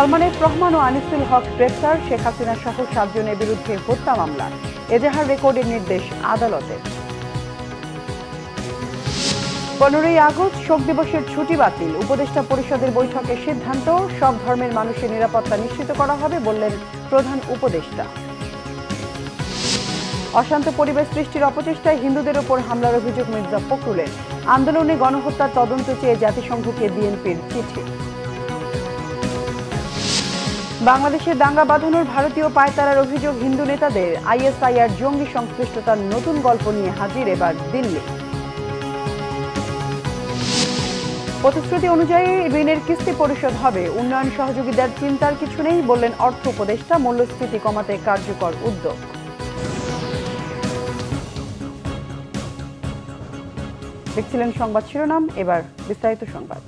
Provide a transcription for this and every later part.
Salman F Rahman ও আনিসুল হক গ্রেফতার, শেখ হাসিনা সহ 7 জনের বিরুদ্ধে হত্যা মামলা, এজাহার রেকর্ডের নির্দেশ আদালতের। 15ই আগস্ট শোক দিবসের ছুটি বাতিল, উপদেষ্টা পরিষদের বৈঠকে সিদ্ধান্ত, সব ধর্মের মানুষের নিরাপত্তা নিশ্চিত করা হবে বললেন প্রধান উপদেষ্টা। অশান্ত পরিবেশ সৃষ্টির অপচেষ্টায় হিন্দুদের ওপর হামলার অভিযোগ মির্জা ফখরুলের, আন্দোলনে গণহত্যার তদন্ত চেয়ে জাতিসংঘকে বিএনপির চিঠি। বাংলাদেশে দাঙ্গা বাঁধানোর ভারতীয় পায়তারার অভিযোগ হিন্দু নেতাদের, আইএসআইআর জঙ্গি সংশ্লিষ্টতার নতুন গল্প নিয়ে হাজির এবার দিল্লি। প্রতিশ্রুতি অনুযায়ী ঋণের কিস্তি পরিশোধ হবে, উন্নয়ন সহযোগিতার চিন্তার কিছু নেই বললেন অর্থ উপদেষ্টা, মূল্যস্ফীতি কমাতে কার্যকর উদ্যোগ। দেখছিলেন সংবাদ শিরোনাম, এবার বিস্তারিত সংবাদ।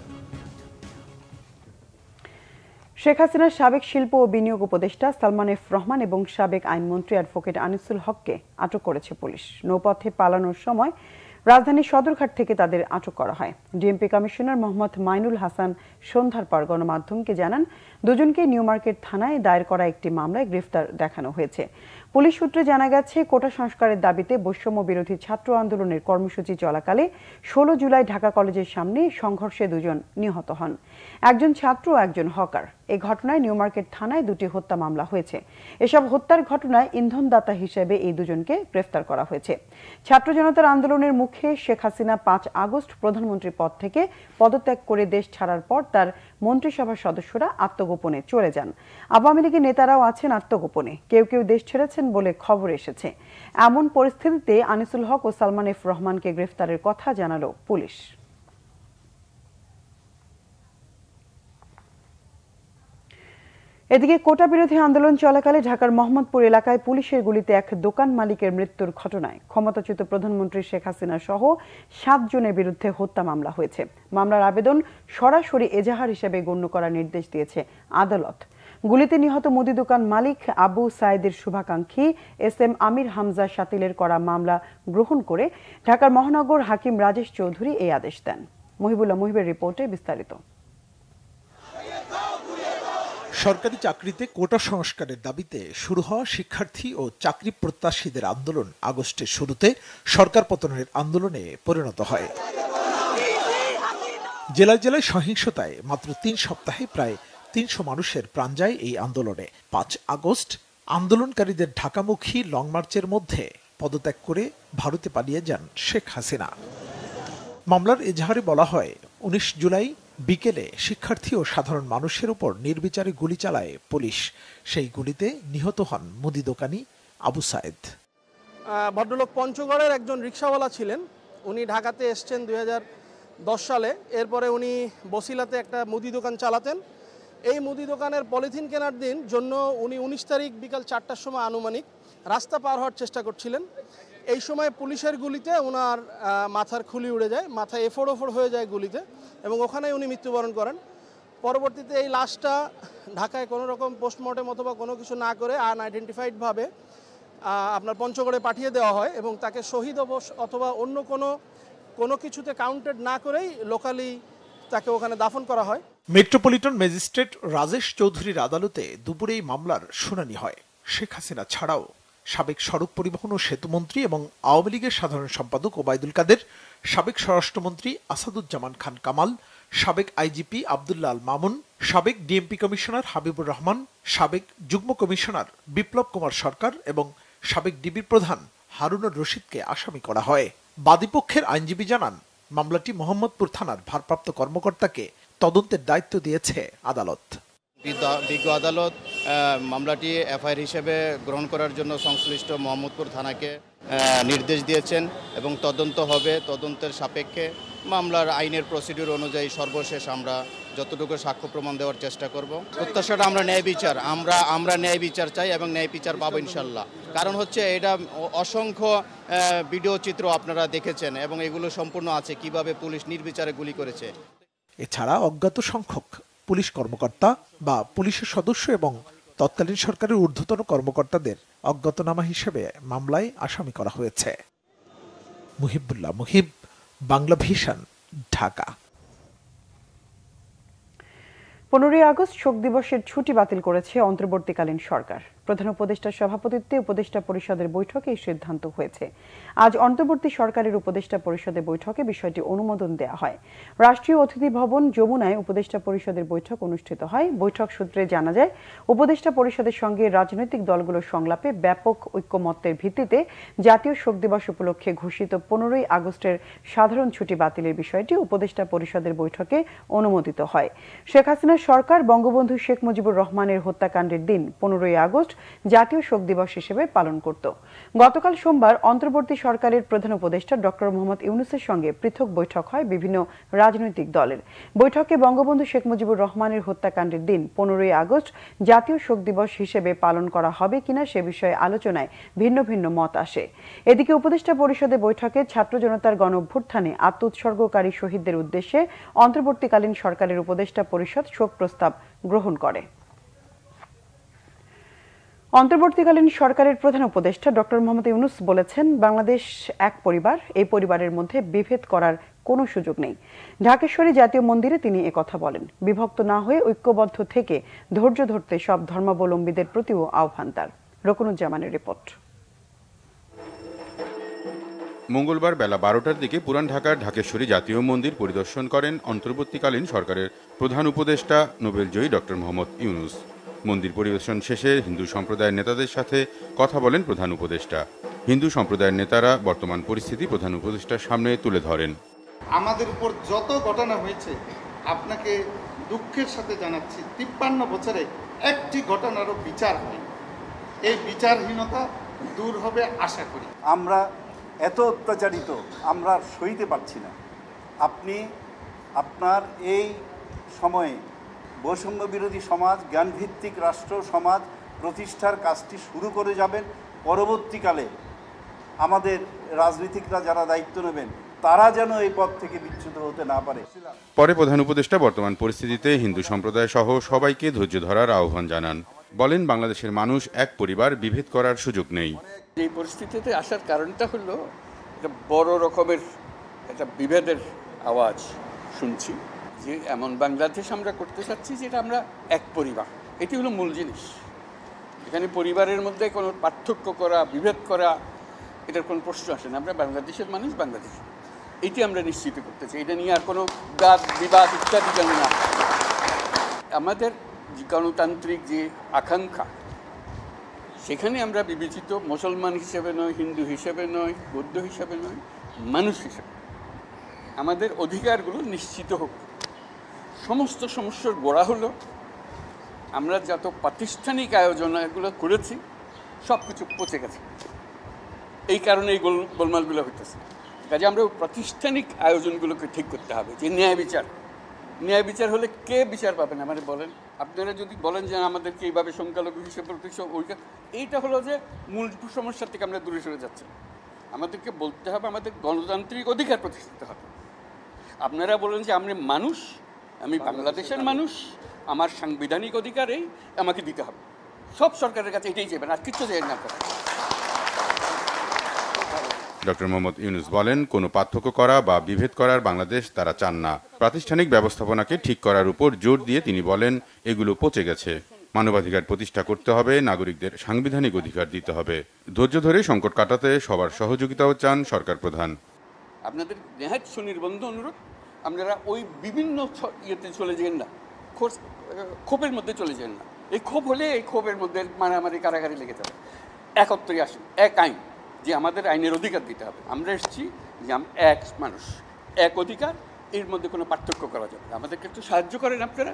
শেখ হাসিনার সাবেক শিল্প ও বিনিয়োগ উপদেষ্টা সালমান এফ রহমান এবং সাবেক আইনমন্ত্রী অ্যাডভোকেট আনিসুল হককে আটক করেছে পুলিশ। নৌপথে পালানোর সময় রাজধানীর সদরঘাট থেকে তাদের আটক করা হয়। ডিএমপি কমিশনার মোহাম্মদ মাইনুল হাসান সন্ধ্যার পর গণমাধ্যমকে জানান, দুজনকে নিউ মার্কেট থানায় দায়ের করা একটি মামলায় গ্রেফতার দেখানো হয়েছে। পুলিশ সূত্রে জানা গেছে, কোটা সংস্কারের দাবিতে বৈষম্য বিরোধী ছাত্র আন্দোলনের কর্মসূচি চলাকালে 16 জুলাই ঢাকা কলেজের সামনে সংঘর্ষে 2 জন নিহত হন, একজন ছাত্র ও একজন হকার। এই ঘটনায় নিউ মার্কেট থানায় 2টি হত্যা মামলা হয়েছে। এসব হত্যার ঘটনায় ইন্ধনদাতা হিসেবে এই দুজনকে গ্রেফতার করা হয়েছে। ছাত্র জনতার আন্দোলনের মুখে শেখ হাসিনা 5 আগস্ট প্রধানমন্ত্রীর পদ থেকে পদত্যাগ করে দেশ ছাড়ার পর তার মন্ত্রিসভার সদস্যরা আত্মগোপনে চলে যান। আওয়ামী লীগের নেতারাও আছেন আত্মগোপনে, কেউ কেউ দেশ ছেড়েছেন বলে খবর এসেছে। এমন পরিস্থিতিতে আনিসুল হক ও সালমান এফ রহমানকে গ্রেফতারের কথা জানালো পুলিশ। এদিকে কোটা বিরোধী আন্দোলন চলাকালে ঢাকার মোহাম্মদপুর এলাকায় পুলিশের গুলিতে এক দোকান মালিকের মৃত্যুর ঘটনায় ক্ষমতাচ্যুত প্রধানমন্ত্রী শেখ হাসিনা সহ 7 জনের বিরুদ্ধে হত্যা মামলা হয়েছে। মামলার আবেদন সরাসরি এজাহার হিসেবে গণ্য করার নির্দেশ দিয়েছে আদালত। গুলিতে নিহত মুদি দোকান মালিক আবু সাইদের শুভাকাঙ্ক্ষী SM আমির হামজা শাতিলের করা মামলা গ্রহণ করে ঢাকার মহানগর হাকিম রাজেশ চৌধুরী এই আদেশ দেন। মহিবুল্লাহ মুহিবের রিপোর্টে বিস্তারিত। সরকারি চাকরিতে কোটা সংস্কারের দাবিতে শুরু হওয়া শিক্ষার্থী ও চাকরি প্রত্যাশীদের আন্দোলন আগস্টের শুরুতে সরকার পতনের আন্দোলনে পরিণত হয়। জেলায় জেলায় সহিংসতায় মাত্র 3 সপ্তাহে প্রায় 300 মানুষের প্রাণ যায় এই আন্দোলনে। 5 আগস্ট আন্দোলনকারীদের ঢাকামুখী লং মার্চের মধ্যে পদত্যাগ করে ভারতে পালিয়ে যান শেখ হাসিনা। মামলার এজাহারে বলা হয়, 19 জুলাই বিকেলে শিক্ষার্থী ও সাধারণ মানুষের উপর নির্বিচারে গুলি চালায় পুলিশ। সেই গুলিতে নিহত হন মুদি দোকানি আবু সাইদ। ভদ্রলোক পঞ্চগড়ের একজন রিকশাওয়ালা ছিলেন। উনি ঢাকাতে এসছেন 2010 সালে। এরপরে উনি বসিলাতে একটা মুদি দোকান চালাতেন। এই মুদি দোকানের পলিথিন কেনার দিন জন্য উনি 19 তারিখ বিকাল 4টার সময় আনুমানিক রাস্তা পার হওয়ার চেষ্টা করছিলেন। এই সময় পুলিশের গুলিতে ওনার মাথার খুলি উড়ে যায়, মাথা এফোড় হয়ে যায় গুলিতে, এবং ওখানেই উনি মৃত্যুবরণ করেন। পরবর্তীতে এই লাশটা ঢাকায় কোনো রকম পোস্টমর্টেম অথবা কোনো কিছু না করে আনআইডেন্টিফাইডভাবে আপনার পঞ্চগড়ে পাঠিয়ে দেওয়া হয়, এবং তাকে শহীদ অথবা অন্য কোনো কিছুতে কাউন্টেড না করেই লোকালি তাকে ওখানে দাফন করা হয়। মেট্রোপলিটন ম্যাজিস্ট্রেট রাজেশ চৌধুরীর আদালতে দুপুরে এই মামলার শুনানি হয়। শেখ হাসিনা ছাড়াও সাবেক সড়ক পরিবহন ও সেতুমন্ত্রী এবং আওয়ামী লীগের সাধারণ সম্পাদক ওবায়দুল কাদের, সাবেক স্বরাষ্ট্রমন্ত্রী আসাদুজ্জামান খান কামাল, সাবেক আইজিপি আব্দুল্লাহ আল মামুন, সাবেক ডিএমপি কমিশনার হাবিবুর রহমান, সাবেক যুগ্ম কমিশনার বিপ্লব কুমার সরকার এবং সাবেক ডিবির প্রধান হারুনুর রশিদকে আসামি করা হয়। বাদীপক্ষের আইনজীবী জানান, মামলাটি মোহাম্মদপুর থানার ভারপ্রাপ্ত কর্মকর্তাকে তদন্তের দায়িত্ব দিয়েছে আদালত। বিজ্ঞ আদালত মামলাটি এফআইআর হিসেবে গ্রহণ করার জন্য সংশ্লিষ্ট মোহাম্মদপুর থানাকে নির্দেশ দিয়েছেন এবং তদন্ত হবে। তদন্তের সাপেক্ষে মামলার আইনের প্রসিডিউর অনুযায়ী সর্বশেষ আমরা যতটুকু সাক্ষ্য প্রমাণ দেওয়ার চেষ্টা করব। প্রত্যাশাটা আমরা ন্যায় বিচার চাই এবং ন্যায় বিচার পাবো ইনশাল্লাহ। কারণ হচ্ছে এটা অসংখ্য ভিডিও চিত্র আপনারা দেখেছেন এবং এগুলো সম্পূর্ণ আছে কিভাবে পুলিশ নির্বিচারে গুলি করেছে। এছাড়া অজ্ঞাত সংখ্যক পুলিশ কর্মকর্তা বা পুলিশের সদস্য এবং তৎকালীন সরকারের ঊর্ধ্বতন কর্মকর্তাদের অজ্ঞাতনামা হিসেবে মামলায় আসামি করা হয়েছে। মুহিবুল্লাহ মুহিব, বাংলা ভিশন, ঢাকা। 15 আগস্ট শোক দিবসের ছুটি বাতিল করেছে অন্তর্বর্তীকালীন সরকার। প্রধান উপদেষ্টার সভাপতিত্বে উপদেষ্টা পরিষদের বৈঠকে এই সিদ্ধান্ত হয়েছে। আজ অন্তর্বর্তী সরকারের উপদেষ্টা পরিষদের বৈঠকে বিষয়টি অনুমোদন দেওয়া হয়। রাষ্ট্রীয় অতিথি ভবন যমুনায় উপদেষ্টা পরিষদের বৈঠক অনুষ্ঠিত হয়। বৈঠক সূত্রে জানা যায়, উপদেষ্টা পরিষদের সঙ্গে রাজনৈতিক দলগুলোর সংলাপে ব্যাপক ঐক্যমত্যের ভিত্তিতে জাতীয় শোক দিবস উপলক্ষে ঘোষিত 15 আগস্টের সাধারণ ছুটি বাতিলের বিষয়টি উপদেষ্টা পরিষদের বৈঠকে অনুমোদিত হয়। শেখ হাসিনার সরকার বঙ্গবন্ধু শেখ মুজিবুর রহমানের হত্যাকাণ্ডের দিন 15 আগস্ট জাতীয় শোক দিবস হিসেবে পালন করত। গতকাল সোমবার অন্তর্বর্তী সরকারের প্রধান উপদেষ্টা ডক্টর মোহাম্মদ ইউনূসের সঙ্গে পৃথক বৈঠক হয় বিভিন্ন রাজনৈতিক দলের। বৈঠকে বঙ্গবন্ধু শেখ মুজিবুর রহমানের হত্যাকাণ্ডের দিন 15 আগস্ট জাতীয় শোক দিবস হিসেবে পালন করা হবে কিনা সে বিষয়ে আলোচনায় ভিন্ন ভিন্ন মত আসে। এদিকে উপদেষ্টা পরিষদের বৈঠকে ছাত্র জনতার গণঅভ্যুত্থানে আত্মোৎসর্গকারী শহীদদের উদ্দেশ্যে অন্তর্বর্তীকালীন সরকারের উপদেষ্টা পরিষদ শোক প্রস্তাব গ্রহণ করে। অন্তর্বর্তীকালীন সরকারের প্রধান উপদেষ্টা ডক্টর মোহাম্মদ ইউনূস বলেছেন, বাংলাদেশ এক পরিবার, এই পরিবারের মধ্যে বিভেদ করার কোনো সুযোগ নেই। ঢাকেশ্বরী জাতীয় মন্দিরে তিনি একথা বলেন। বিভক্ত না হয়ে ঐক্যবদ্ধ থেকে ধৈর্য ধরতে সব ধর্মাবলম্বীদের প্রতিও আহ্বান তার। রকুনুজ্জামানের রিপোর্ট। মঙ্গলবার বেলা 12টার দিকে পুরান ঢাকার ঢাকেশ্বরী জাতীয় মন্দির পরিদর্শন করেন অন্তর্বর্তীকালীন সরকারের প্রধান উপদেষ্টা নোবেলজয়ী ডক্টর মোহাম্মদ ইউনূস। মন্দির পরিদর্শন শেষে হিন্দু সম্প্রদায়ের নেতাদের সাথে কথা বলেন প্রধান উপদেষ্টা। হিন্দু সম্প্রদায়ের নেতারা বর্তমান পরিস্থিতি প্রধান উপদেষ্টার সামনে তুলে ধরেন। আমাদের উপর যত ঘটনা হয়েছে আপনাকে দুঃখের সাথে জানাচ্ছি, 53 বছরে একটি ঘটনারও বিচার হয়নি। এই বিচারহীনতা দূর হবে আশা করি। আমরা এত অত্যাচারিত আমরা সইতে পারছি না। আপনি আপনার এই সময়ে বৈষম্য বিরোধী সমাজ, জ্ঞানভিত্তিক রাষ্ট্র সমাজ প্রতিষ্ঠার কাজটি শুরু করে যাবেন। পরবর্তীকালে আমাদের রাজনীতিকরা যারা দায়িত্ব নেবেন তারা যেন এই পথ থেকে বিচ্যুত হতে না পারে। পরে প্রধান উপদেষ্টা বর্তমান পরিস্থিতিতে হিন্দু সম্প্রদায় সহ সবাইকে ধৈর্য ধরার আহ্বান জানান। বলেন, বাংলাদেশের মানুষ এক পরিবার, বিভেদ করার সুযোগ নেই। এই পরিস্থিতিতে আসার কারণটা হলো একটা বড় রকমের একটা বিভেদের আওয়াজ শুনছি, যে এমন বাংলাদেশ আমরা করতে চাচ্ছি যেটা আমরা এক পরিবার। এটি হলো মূল জিনিস। এখানে পরিবারের মধ্যে কোনো পার্থক্য করা, বিভেদ করা, এটার কোনো প্রশ্ন আসে না। আমরা বাংলাদেশের মানুষ, বাংলাদেশ, এটি আমরা নিশ্চিত করতে চাই। এটা নিয়ে আর কোনো বাদ বিবাদ ইত্যাদি যেন না। আমাদের গণতান্ত্রিক যে আকাঙ্ক্ষা, সেখানে আমরা বিবেচিত মুসলমান হিসেবে নয়, হিন্দু হিসেবে নয়, বৌদ্ধ হিসেবে নয়, মানুষ হিসেবে আমাদের অধিকারগুলো নিশ্চিত হোক। সমস্ত সমস্যার গোড়া হলো আমরা যত প্রাতিষ্ঠানিক আয়োজন এগুলো করেছি সব কিছু পচে গেছে। এই কারণে এই গোলমালগুলো হইতেছে। কাজে আমরা প্রাতিষ্ঠানিক আয়োজনগুলোকে ঠিক করতে হবে। যে ন্যায় বিচার হলে কে বিচার পাবেন আমাদের বলেন? আপনারা যদি বলেন যে আমাদেরকে এইভাবে সংখ্যালঘু হিসেবে এইটা হলো যে মূল সমস্যার থেকে আমরা দূরে সরে যাচ্ছি। আমাদেরকে বলতে হবে আমাদের গণতান্ত্রিক অধিকার প্রতিষ্ঠিত হবে। আপনারা বলেন যে আমি মানুষ, আমি বাংলাদেশের মানুষ, আমার সাংবিধানিক অধিকারেই আমাকে দিতে হবে। সব সরকারের কাছে এটাই চাইবেন, আর কিচ্ছু চাইবেন না। ডক্টর মোহাম্মদ ইউনূস বলেন, কোনো পার্থক্য করা বা বিভেদ করার বাংলাদেশ তারা চান না। প্রাতিষ্ঠানিক ব্যবস্থাপনাকে ঠিক করার উপর জোর দিয়ে তিনি বলেন, এগুলো পচে গেছে। মানবাধিকার প্রতিষ্ঠা করতে হবে, নাগরিকদের সাংবিধানিক অধিকার দিতে হবে। ধৈর্য ধরে সংকট কাটাতে সবার সহযোগিতাও চান সরকার প্রধান। আপনাদের নেহাত সুনির্বন্ধ অনুরোধ, আপনারা ওই বিভিন্ন ইয়েতে চলে যান না, ক্ষোভের মধ্যে চলে যান না। এই ক্ষোভ হলে এই ক্ষোভের মধ্যে মারামারি কারাগারি লেগে যাবে। একত্রে আসেন, এক আইন, যে আমাদের আইনের অধিকার দিতে হবে। আমরা এসেছি যে এক মানুষ, এক অধিকার, এর মধ্যে কোনো পার্থক্য করা যাবে না। আমাদেরকে একটু সাহায্য করেন, আপনারা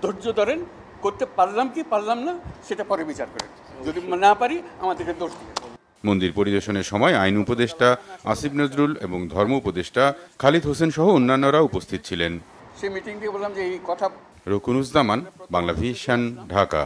ধৈর্য ধরেন। করতে পারলাম কি পারলাম না সেটা পরে বিচার করেন। যদি না পারি আমাদেরকে দোষ দিন। মন্দির পরিদর্শনের সময় আইন উপদেষ্টা আসিফ নজরুল এবং ধর্ম উপদেষ্টা খালিদ হোসেন সহ অন্যান্যরা উপস্থিত ছিলেন। সেই মিটিং দিয়ে বললাম যে এই কথা। রকুনুজ্জামান, বাংলা ভিশন, ঢাকা।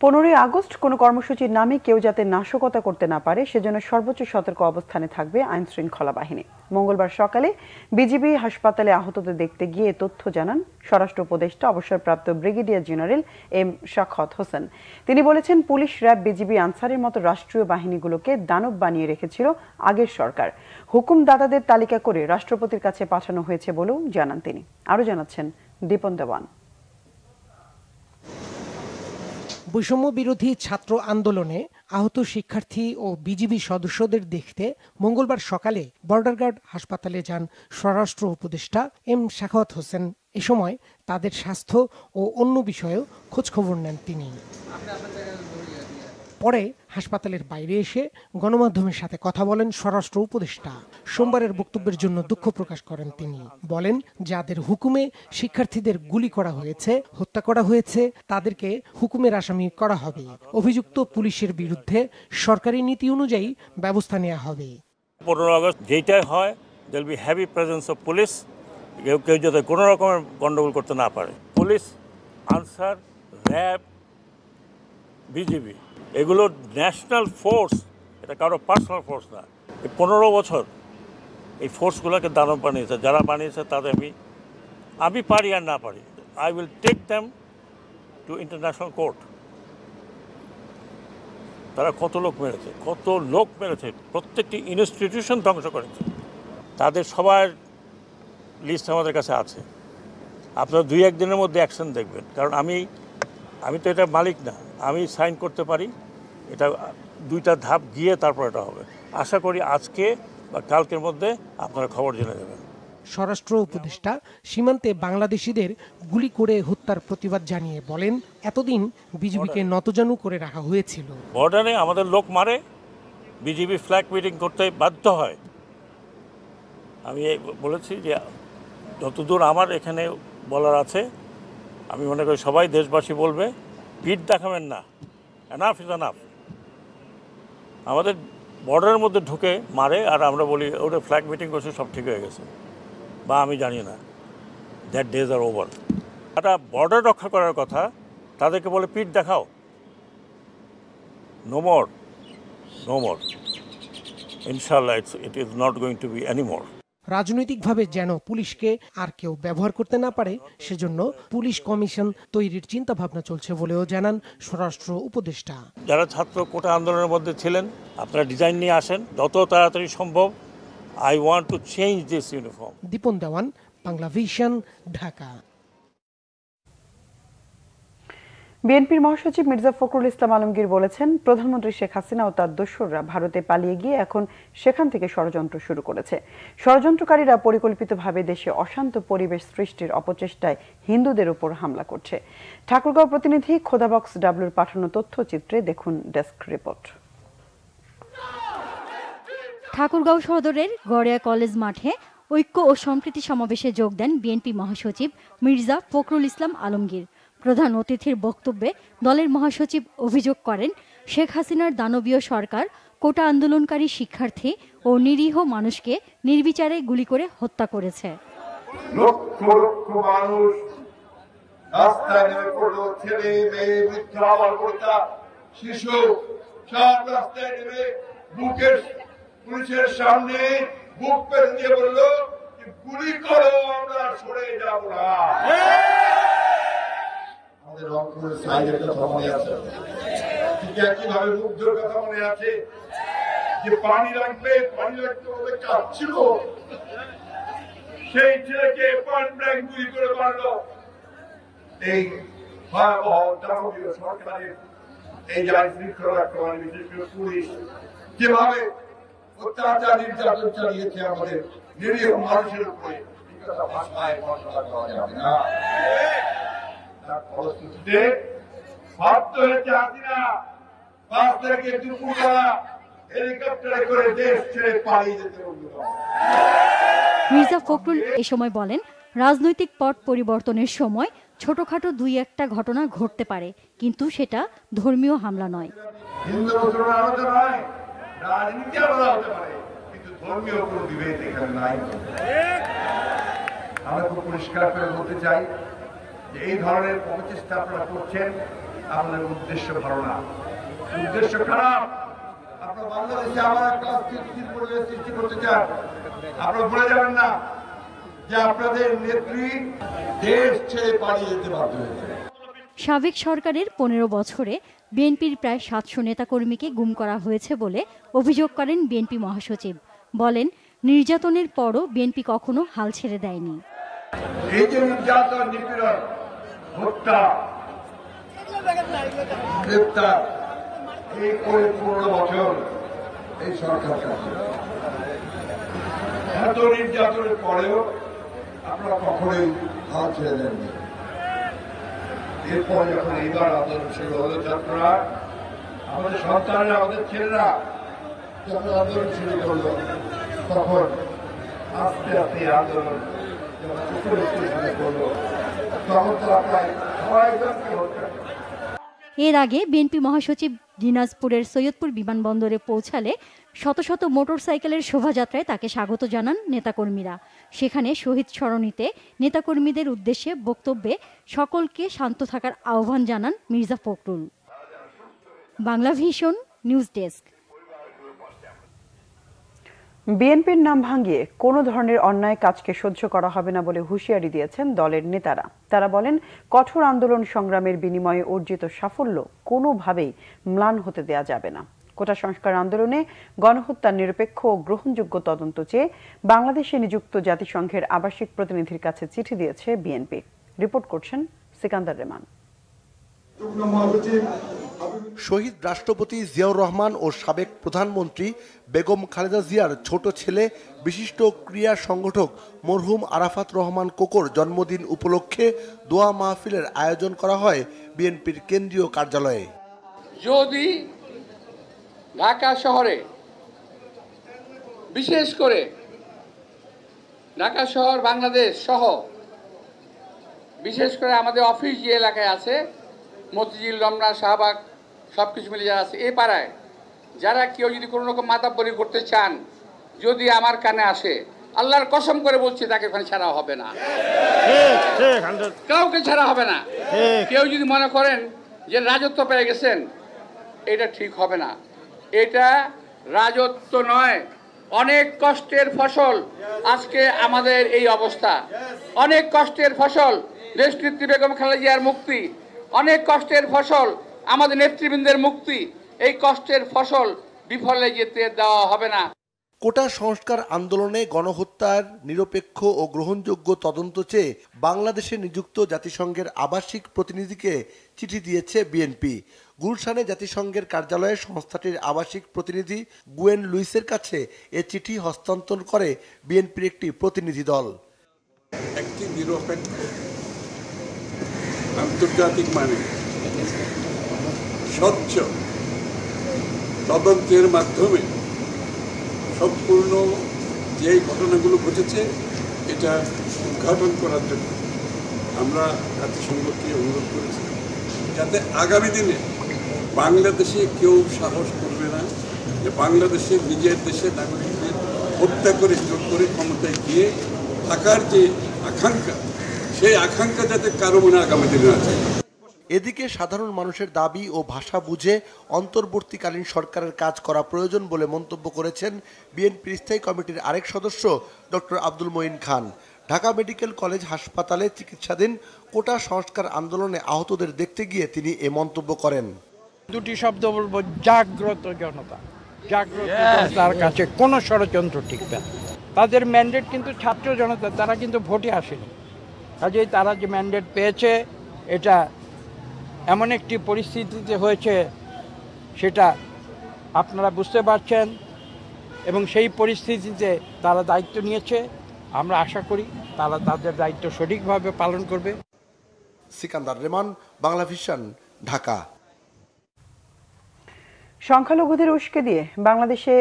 15ই আগস্ট কোনো কর্মসূচির নামে কেউ যাতে নাশকতা করতে না পারে সেজন্য সর্বোচ্চ সতর্ক অবস্থানে থাকবে আইন শৃঙ্খলা বাহিনী। মঙ্গলবার সকালে বিজিবি হাসপাতালে আহতদের দেখতে গিয়ে তথ্য জানান স্বরাষ্ট্র উপদেষ্টা অবসরপ্রাপ্ত brigadier general M Sakhawat Hossain. তিনি বলেছেন, পুলিশ, র্যাব, বিজিবি, আনসারের মতো রাষ্ট্রীয় বাহিনীগুলোকে দানব বানিয়ে রেখেছিল আগের সরকার। হুকুমদাতাদের তালিকা করে রাষ্ট্রপতির কাছে পাঠানো হয়েছে বলেও জানান তিনি। আরও জানাচ্ছেন দীপন দেওয়ান। বৈষম্য বিরোধী ছাত্র আন্দোলনে আহত শিক্ষার্থী ও বিজিবি সদস্যদের দেখতে মঙ্গলবার সকালে বর্ডার গার্ড হাসপাতালে যান স্বরাষ্ট্র উপদেষ্টা এম শাখাওয়াত হোসেন। এ সময় তাদের স্বাস্থ্য ও অন্য বিষয়েও খোঁজখবর নেন তিনি। পরে হাসপাতালের বাইরে এসে গণমাধ্যমের সাথে কথা বলেন স্বরাষ্ট্র উপদেষ্টা। সোমবারের বক্তব্যের জন্য দুঃখ প্রকাশ করেন তিনি। বলেন, যাদের হুকুমে শিক্ষার্থীদের গুলি করা হয়েছে, হত্যা করা হয়েছে, তাদেরকে হুকুমের আসামি করা হবে। অভিযুক্ত পুলিশের বিরুদ্ধে সরকারি নীতি অনুযায়ী ব্যবস্থা নেওয়া হবে। 15 আগস্ট যেটাই হয়, there be heavy presence of police. কেউ যাতে কোনো রকমের গন্ডগোল করতে না পারে। পুলিশ, আনসার, র্যাব, বিজিবি, এগুলো ন্যাশনাল ফোর্স, এটা কারো পার্সোনাল ফোর্স না। এই 15 বছর এই ফোর্সগুলোকে দানব বানিয়েছে। যারা বানিয়েছে তাদের আমি পারি আর না পারি, I will take them to international court. তারা কত লোক মেরেছে, প্রত্যেকটি ইনস্টিটিউশন ধ্বংস করেছে। তাদের সবার লিস্ট আমাদের কাছে আছে। আপনারা 2-1 দিনের মধ্যে অ্যাকশন দেখবেন, কারণ আমি তো এটা মালিক না। আমি সাইন করতে পারি, এটা 2টা ধাপ গিয়ে তারপর এটা হবে। আশা করি আজকে বা কালকের মধ্যে আপনারা খবর জেনে দেবেন। স্বরাষ্ট্র উপদেষ্টা সীমান্তে বাংলাদেশিদের গুলি করে হত্যার প্রতিবাদ জানিয়ে বলেন, এতদিন বিজিবিকে নতজানু করে রাখা হয়েছিল। বর্ডারে আমাদের লোক মারে, বিজিবি ফ্ল্যাগ মিটিং করতে বাধ্য হয়। আমি বলেছি যে যতদূর আমার এখানে বলার আছে, আমি মনে করি সবাই দেশবাসী বলবে, পিঠ দেখাবেন না, এনাফ ইজ এনাফ। আমাদের বর্ডারের মধ্যে ঢুকে মারে আর আমরা বলি ওটা ফ্ল্যাগ মিটিং করছে, সব ঠিক হয়ে গেছে, বা আমি জানি না, দ্যাট ডেজ আর ওভার। একটা বর্ডার রক্ষা করার কথা, তাদেরকে বলে পিঠ দেখাও, নো মোর, ইনশাল্লাহ it is not going to be anymore. রাজনৈতিকভাবে যেন পুলিশকে আর কেউ ব্যবহার করতে না পারে, সেজন্য পুলিশ কমিশন তৈরির চিন্তা ভাবনা চলছে বলেও জানান স্বরাষ্ট্র উপদেষ্টা। যারা ছাত্র কোটা আন্দোলনের মধ্যে ছিলেন, আপনারা ডিজাইন নিয়ে আসেন যত তাড়াতাড়ি সম্ভব। I want to change this uniform. Dipan Dewan, Bangla vision, Dhaka. বিএনপির মহাসচিব মির্জা ফখরুল ইসলাম আলমগীর বলেছেন, প্রধানমন্ত্রী শেখ হাসিনা ও তার দোসররা ভারতে পালিয়ে গিয়ে এখন সেখান থেকে ষড়যন্ত্র শুরু করেছে। ষড়যন্ত্রকারীরা পরিকল্পিতভাবে দেশে অশান্ত পরিবেশ সৃষ্টির অপচেষ্টায় হিন্দুদের উপর হামলা করছে। ঠাকুরগাঁও প্রতিনিধি খোদাবক্স ডাবলুর পাঠানো তথ্যচিত্রে দেখুন ডেস্ক রিপোর্ট। ঠাকুরগাঁও সদরের গড়িয়া কলেজ মাঠে ঐক্য ও সম্প্রীতি সমাবেশে যোগ দেন বিএনপি মহাসচিব মির্জা ফখরুল ইসলাম আলমগীর। প্রধান অতিথির বক্তব্যে দলের মহাসচিব অভিযোগ করেন, শেখ হাসিনার দানবীয় সরকার কোটা আন্দোলনকারী শিক্ষার্থী ও নিরীহ মানুষকে নির্বিচারে গুলি করে হত্যা করেছে। লক্ষ লক্ষ মানুষ রাস্তায় নেমে পড়লো, ছেলে মেয়ে, বৃদ্ধ, বাচ্চা, শিশু, সব রাস্তায় নেমে বুকের পুলিশের সামনে বুক পেতে দিয়ে বললো, গুলি করো, আমরা সরে যাব না। আমাদের রংপুরের সাইডের কথা মনে আছে, ঠিক একইভাবে মুগ্ধর কথা মনে আছে, যে পানি লাগবে বলে কাঁদছিল, সেই ছেলেকে পয়েন্ট ব্ল্যাঙ্ক গুলি করে মারল। এই ভয়াবহ দানবীয় সরকারের এই যে আইন শৃঙ্খলা রক্ষা, বিশেষ করে পুলিশ যেভাবে অত্যাচার নির্যাতন চালিয়েছে আমাদের নিরীহ মানুষের উপরে, ভাষায় বর্ণনা করা যাবে না। তার ফলশ্রুতিতে বাধ্য হয়েছে হাসিনা 5 তারিখে দুপুরবেলা হেলিকপ্টারে করে দেশ ছেড়ে পালিয়ে যেতে হল। মির্জা ফখরুল এ সময় বলেন, রাজনৈতিক পট পরিবর্তনের সময় ছোটখাটো 2-1টা ঘটনা ঘটতে পারে, কিন্তু সেটা ধর্মীয় হামলা নয়। হিন্দু মুসলমান আলাদা নয়, রাজনীতি আলাদা হতে পারে, কিন্তু ধর্মীয় কোনো বিভেদ এখানে নাই। আমরা খুব পরিষ্কার করে বলতে চাই যে এই ধরনের অপচেষ্টা আপনারা করছেন, আপনাদের উদ্দেশ্য ভালো না, উদ্দেশ্য খারাপ। আপনারা বাংলাদেশে আবার একটা অস্থিতিশীল পরিবেশ সৃষ্টি করতে চান। আপনারা ভুলে যাবেন না যে আপনাদের নেত্রী দেশ ছেড়ে পালিয়ে যেতে বাধ্য হয়েছে। সাবেক সরকারের 15 বছরে বিএনপির প্রায় 700 নেতাকর্মীকে গুম করা হয়েছে বলে অভিযোগ করেন বিএনপি মহাসচিব। বলেন, নির্যাতনের পরও বিএনপি কখনো হাল ছেড়ে দেয়নি। এই যে নির্যাতন, নিপীড়ন, হত্যা, গ্রেপ্তার, এই করে 15 বছর এই সরকার কাছে এত নির্যাতনের পরেও আপনারা কখনোই হাল ছেড়ে দেননি। এরপর যখন এইবার আন্দোলন শুরু হলো, ছাত্ররা, আমাদের সন্তানরা, আমাদের ছেলেরা যখন আন্দোলন শুরু করলো, তখন আস্তে আস্তে আন্দোলন যখন শুরু করলো, তখন তো আপনার সবাইকে হত্যা। এর আগে বিএনপি মহাসচিব দিনাজপুরের সৈয়দপুর বিমানবন্দরে পৌঁছালে শত শত মোটরসাইকেলের শোভাযাত্রায় তাকে স্বাগত জানান নেতাকর্মীরা। সেখানে শহীদ সরণিতে নেতাকর্মীদের উদ্দেশ্যে বক্তব্যে সকলকে শান্ত থাকার আহ্বান জানান Mirza Fakhrul. Bangla vision news desk. বিএনপির নাম ভাঙিয়ে কোনো ধরনের অন্যায় কাজকে সহ্য করা হবে না বলে হুঁশিয়ারি দিয়েছেন দলের নেতারা। তারা বলেন, কঠোর আন্দোলন সংগ্রামের বিনিময়ে অর্জিত সাফল্য কোনোভাবেই ম্লান হতে দেয়া যাবে না। কোটা সংস্কার আন্দোলনে গণহত্যার নিরপেক্ষ ও গ্রহণযোগ্য তদন্ত চেয়ে বাংলাদেশে নিযুক্ত জাতিসংঘের আবাসিক প্রতিনিধির কাছে চিঠি দিয়েছে বিএনপি। রিপোর্ট করছেন সিকান্দার রেমান। শহীদ রাষ্ট্রপতি জিয়াউর রহমান ও সাবেক প্রধানমন্ত্রী বেগম খালেদা জিয়ার ছোট ছেলে বিশিষ্ট ক্রীড়া সংগঠক মরহুম আরাফাত রহমান কোকোর জন্মদিন উপলক্ষে দোয়া মাহফিলের আয়োজন করা হয় বিএনপির কেন্দ্রীয় কার্যালয়ে। যদি ঢাকা শহরে, বিশেষ করে ঢাকা শহর, বাংলাদেশ সহ বিশেষ করে আমাদের অফিস যে এলাকায় আছে, মতিঝিল, রমনা, শাহবাগ, সব কিছু মিলে যারা আছে এই পাড়ায়, যারা কেউ যদি কোনো রকম মাতাব্বরি করতে চান, যদি আমার কানে আসে, আল্লাহর কসম করে বলছি তাকে ওখানে ছাড়া হবে না, কাউকে ছাড়া হবে না। কেউ যদি মনে করেন যে রাজত্ব পেয়ে গেছেন, এটা ঠিক হবে না। এটা রাজত্ব নয়, অনেক কষ্টের ফসল আজকে আমাদের এই অবস্থা। অনেক কষ্টের ফসল দেশনেত্রী বেগম খালেদা জিয়ার মুক্তি, অনেক কষ্টের ফসল আমাদের নেতৃবৃন্দের মুক্তি। এই কষ্টের ফসল বিফলে যেতে দেওয়া হবে না। কোটা সংস্কার আন্দোলনে গণহত্যার নিরপেক্ষ ও গ্রহণযোগ্য তদন্ত চেয়ে বাংলাদেশে নিযুক্ত জাতিসংঘের আবাসিক প্রতিনিধিকে চিঠি দিয়েছে বিএনপি। গুলশানে জাতিসংঘের কার্যালয়ে সংস্থাটির আবাসিক প্রতিনিধি গুয়েন লুইসের কাছে এ চিঠি হস্তান্তর করে বিএনপির একটি প্রতিনিধি দল। একটি নিরপেক্ষ আন্তর্জাতিক মানে স্বচ্ছ তদন্তের মাধ্যমে সম্পূর্ণ যে ঘটনাগুলো ঘটেছে এটা উদ্ঘাটন করার জন্য আমরা জাতিসংঘকে অনুরোধ করেছি, যাতে আগামী দিনে বাংলাদেশে কেউ সাহস করবে না যে বাংলাদেশে নিজের দেশের নাগরিকদের হত্যা করে জোর করে ক্ষমতায় গিয়ে থাকার যে আকাঙ্ক্ষা, সেই আকাঙ্ক্ষা যাতে কারো মনে আগামী দিনে আছে। এদিকে সাধারণ মানুষের দাবি ও ভাষা বুঝে অন্তর্বর্তীকালীন সরকারের কাজ করা প্রয়োজন বলে মন্তব্য করেছেন বিএনপির স্থায়ী কমিটির আরেক সদস্য ডক্টর আব্দুল মঈন খান। ঢাকা মেডিকেল কলেজ হাসপাতালে চিকিৎসাধীন কোটা সংস্কার আন্দোলনে আহতদের দেখতে গিয়ে তিনি এ মন্তব্য করেন। দুটি শব্দ বলবো, জাগ্রত জনতা। জাগ্রত জনতার কাছে কোনো ষড়যন্ত্র টিকবে না। তাদের ম্যান্ডেট কিন্তু ছাত্র জনতা, তারা কিন্তু ভোটে আসেনি। কাজেই তারা যে ম্যান্ডেট পেয়েছে, এটা এমন একটি পরিস্থিতিতে হয়েছে সেটা আপনারা বুঝতে পারছেন, এবং সেই পরিস্থিতিতে তারা দায়িত্ব নিয়েছে। আমরা আশা করি তারা তাদের দায়িত্ব সঠিকভাবে পালন করবে। সিকান্দার রেমান, বাংলা ভিশন, ঢাকা। সংখ্যালঘুদের উস্কে দিয়ে বাংলাদেশে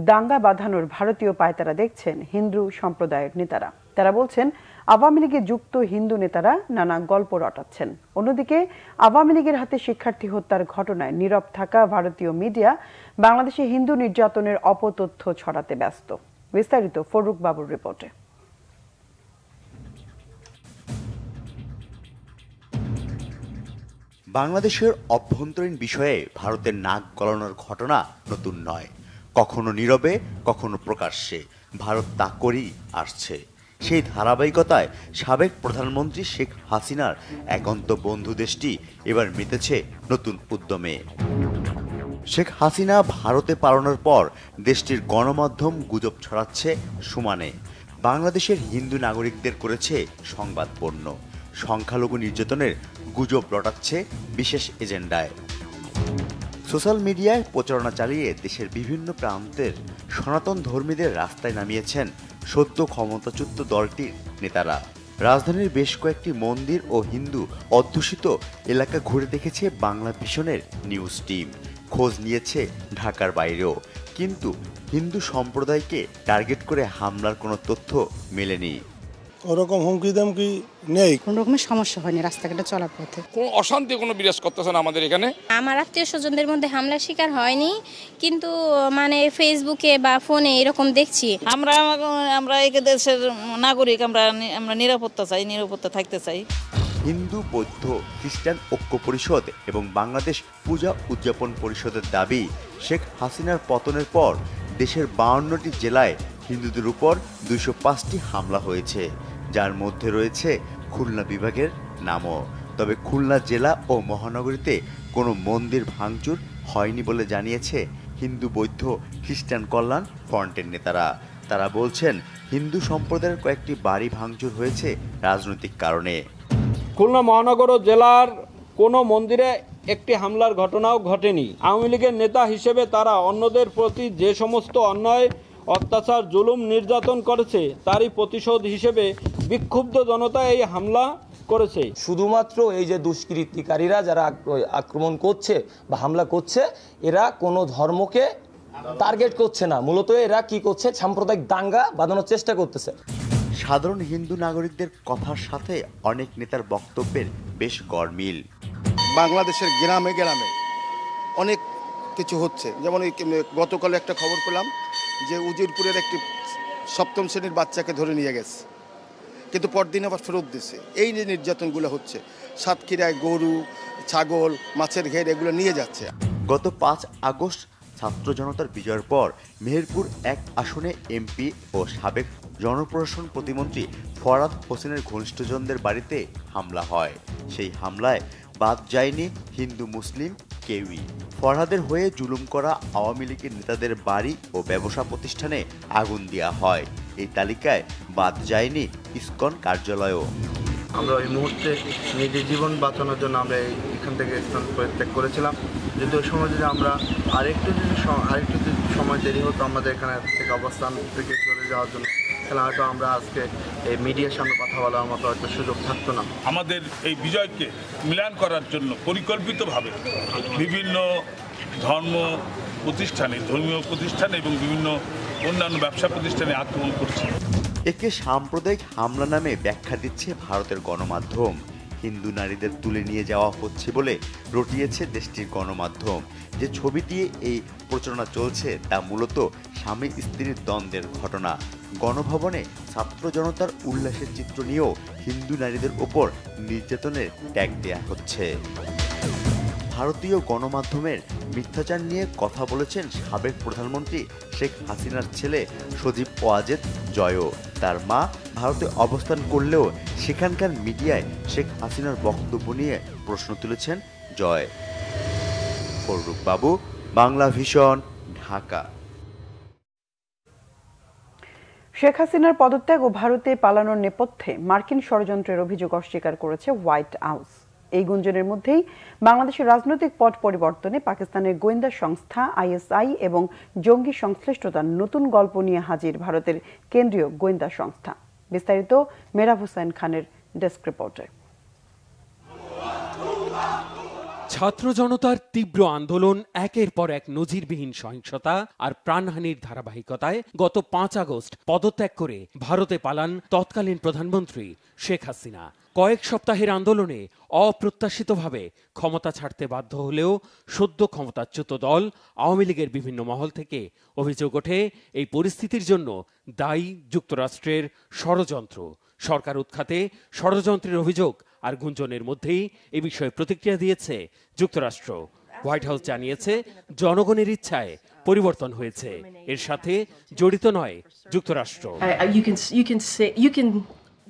দাঙ্গা বাঁধানোর ভারতীয় পায়তারা দেখছেন হিন্দু সম্প্রদায়ের নেতারা। তারা বলছেন, আওয়ামী লীগে যুক্ত হিন্দু নেতারা নানা গল্প রটাচ্ছেন। অন্যদিকে আওয়ামী লীগের হাতে শিক্ষার্থী হত্যার ঘটনায় নীরব থাকা ভারতীয় মিডিয়া বাংলাদেশে হিন্দু নির্যাতনের অপতথ্য ছড়াতে ব্যস্ত। বিস্তারিত ফরুক বাবুর রিপোর্টে। বাংলাদেশের অভ্যন্তরীণ বিষয়ে ভারতের নাক গলানোর ঘটনা নতুন নয়। কখনো নীরবে, কখনো প্রকাশ্যে ভারত তা করেই আসছে। সেই ধারাবাহিকতায় সাবেক প্রধানমন্ত্রী শেখ হাসিনার একান্ত বন্ধু দেশটি এবার মেতেছে নতুন উদ্যমে। শেখ হাসিনা ভারতে পালানোর পর দেশটির গণমাধ্যম গুজব ছড়াচ্ছে সমানে। বাংলাদেশের হিন্দু নাগরিকদের করেছে সংবাদপণ্য। সংখ্যালঘু নির্যাতনের গুজব রটাচ্ছে বিশেষ এজেন্ডায়। সোশ্যাল মিডিয়ায় প্রচারণা চালিয়ে দেশের বিভিন্ন প্রান্তের সনাতন ধর্মীদের রাস্তায় নামিয়েছেন সদ্য ক্ষমতাচ্যুত দলটির নেতারা। রাজধানীর বেশ কয়েকটি মন্দির ও হিন্দু অধ্যুষিত এলাকা ঘুরে দেখেছে বাংলা ভিশনের নিউজ টিম। খোঁজ নিয়েছে ঢাকার বাইরেও, কিন্তু হিন্দু সম্প্রদায়কে টার্গেট করে হামলার কোনো তথ্য মেলেনি। ওরকম হুমকি দামকি নেই, কোনো রকমের সমস্যা হয়নি রাস্তাঘাটে চলার পথে। কোনো অশান্তি কোনো বিরাজ করতেছে না আমাদের এখানে। আমার আত্মীয় স্বজনদের মধ্যে হামলার শিকার হয়নি, কিন্তু মানে ফেসবুকে বা ফোনে এরকম দেখছি। আমরা এই দেশের নাগরিক, আমরা নিরাপত্তা চাই, নিরাপত্তা থাকতে চাই। হিন্দু, বৌদ্ধ, খ্রিস্টান ঐক্য পরিষদ এবং বাংলাদেশ পূজা উদযাপন পরিষদের দাবি, শেখ হাসিনার পতনের পর দেশের 52টি জেলায় হিন্দুদের উপর 205টি হামলা হয়েছে, যার মধ্যে রয়েছে খুলনা বিভাগের নামও। তবে খুলনা জেলা ও মহানগরীতে কোনো মন্দির ভাঙচুর হয়নি বলে জানিয়েছে হিন্দু, বৌদ্ধ, খ্রিস্টান কল্যাণ ফ্রন্টের নেতারা। তারা বলছেন হিন্দু সম্প্রদায়ের কয়েকটি বাড়ি ভাঙচুর হয়েছে রাজনৈতিক কারণে। খুলনা মহানগর ও জেলার কোনো মন্দিরে একটি হামলার ঘটনাও ঘটেনি। আওয়ামী লীগের নেতা হিসেবে তারা অন্যদের প্রতি যে সমস্ত অন্যায়, অত্যাচার, জুলুম, নির্যাতন করেছে তারই প্রতিশোধ হিসেবে বিক্ষুব্ধ জনতা এই হামলা করেছে। শুধুমাত্র এই যে দুষ্কৃতিকারীরা যারা আক্রমণ করছে বা হামলা করছে, এরা কোনো ধর্মকে টার্গেট করছে না, মূলত এরা কি করছে, সাম্প্রদায়িক দাঙ্গা বাঁধানোর চেষ্টা করতেছে। সাধারণ হিন্দু নাগরিকদের কথার সাথে অনেক নেতার বক্তব্যের বেশ গড়মিল। বাংলাদেশের গ্রামে গ্রামে অনেক কিছু হচ্ছে, যেমন গতকাল একটা খবর পেলাম যে উজিরপুরের একটি 7ম শ্রেণীর বাচ্চাকে ধরে নিয়ে গেছে, কিন্তু পরদিন আবার ফেরত দিছে। এই যে নির্যাতনগুলো হচ্ছে, সাতক্ষীরায় গরু, ছাগল, মাছের ঘের এগুলো নিয়ে যাচ্ছে। গত 5 আগস্ট ছাত্র জনতার বিজয়ের পর মেহেরপুর 1 আসনে এমপি ও সাবেক জনপ্রশাসন প্রতিমন্ত্রী ফরহাদ হোসেনের ঘনিষ্ঠজনদের বাড়িতে হামলা হয়। সেই হামলায় বাদ যায়নি হিন্দু, মুসলিম কেউই। ফরহাদের হয়ে জুলুম করা আওয়ামী লীগের নেতাদের বাড়ি ও ব্যবসা প্রতিষ্ঠানে আগুন দেওয়া হয়। এই তালিকায় বাদ যায়নি ইসকন কার্যালয়ও। আমরা ওই মুহূর্তে নিজের জীবন বাঁচানোর জন্য আমরা এখান থেকে স্থান পরিত্যাগ করেছিলাম। যদি ওই সময় যদি আমরা আরেকটু সময় দেরি হতো আমাদের এখানে থেকে অবস্থান থেকে চলে যাওয়ার জন্য, তাহলে হয়তো আমরা আজকে এই মিডিয়ার সামনে কথা বলার মতো হয়তো সুযোগ থাকতো না। আমাদের এই বিজয়কে মিলান করার জন্য পরিকল্পিতভাবে বিভিন্ন ধর্মীয় প্রতিষ্ঠানে এবং বিভিন্ন অন্যান্য ব্যবসা প্রতিষ্ঠানে আক্রমণ করছে। একে সাম্প্রদায়িক হামলা নামে ব্যাখ্যা দিচ্ছে ভারতের গণমাধ্যম। হিন্দু নারীদের তুলে নিয়ে যাওয়া হচ্ছে বলে রটিয়েছে দেশটির গণমাধ্যম। যে ছবি দিয়ে এই প্রচারণা চলছে তা মূলত স্বামী স্ত্রীর দ্বন্দ্বের ঘটনা। গণভবনে ছাত্র জনতার উল্লাসের চিত্র নিয়েও হিন্দু নারীদের ওপর নির্যাতনের ট্যাগ দেয়া হচ্ছে। ভারতীয় গণমাধ্যমের মিথ্যাচার নিয়ে কথা বলেছেন সাবেক প্রধানমন্ত্রী শেখ হাসিনার ছেলে সজীব ওয়াজেদ জয়ও। তার মা ভারতে অবস্থান করলেও সেখানকার মিডিয়ায় শেখ হাসিনার বক্তব্য নিয়ে প্রশ্ন তুলেছেন জয়। ফররুখ বাবু, বাংলা ভিশন, ঢাকা। শেখ হাসিনার পদত্যাগ ও ভারতে পালানোর নেপথ্যে মার্কিন ষড়যন্ত্রের অভিযোগ অস্বীকার করেছে হোয়াইট হাউস। এই গুঞ্জনের মধ্যেই বাংলাদেশের রাজনৈতিক পট পরিবর্তনে পাকিস্তানের গোয়েন্দা সংস্থা আইএসআই এবং জঙ্গি সংশ্লিষ্টতার নতুন গল্প নিয়ে হাজির ভারতের কেন্দ্রীয় গোয়েন্দা সংস্থা। বিস্তারিত মেহরাব হোসেন খানের ডেস্ক রিপোর্টে। ছাত্র জনতার তীব্র আন্দোলন, একের পর এক নজিরবিহীন সহিংসতা আর প্রাণহানির ধারাবাহিকতায় গত 5 আগস্ট পদত্যাগ করে ভারতে পালান তৎকালীন প্রধানমন্ত্রী শেখ হাসিনা। কয়েক সপ্তাহের আন্দোলনে অপ্রত্যাশিতভাবে ক্ষমতা ছাড়তে বাধ্য হলেও সদ্য ক্ষমতাচ্যুত দল আওয়ামী লীগের বিভিন্ন মহল থেকে অভিযোগ ওঠে এই পরিস্থিতির জন্য দায়ী যুক্তরাষ্ট্রের ষড়যন্ত্র। সরকার উৎখাতে ষড়যন্ত্রের অভিযোগ আর গুঞ্জনের মধ্যেই এ বিষয়ে প্রতিক্রিয়া দিয়েছে যুক্তরাষ্ট্র। হোয়াইট হাউস জানিয়েছে জনগণের ইচ্ছায় পরিবর্তন হয়েছে, এর সাথে জড়িত নয় যুক্তরাষ্ট্র।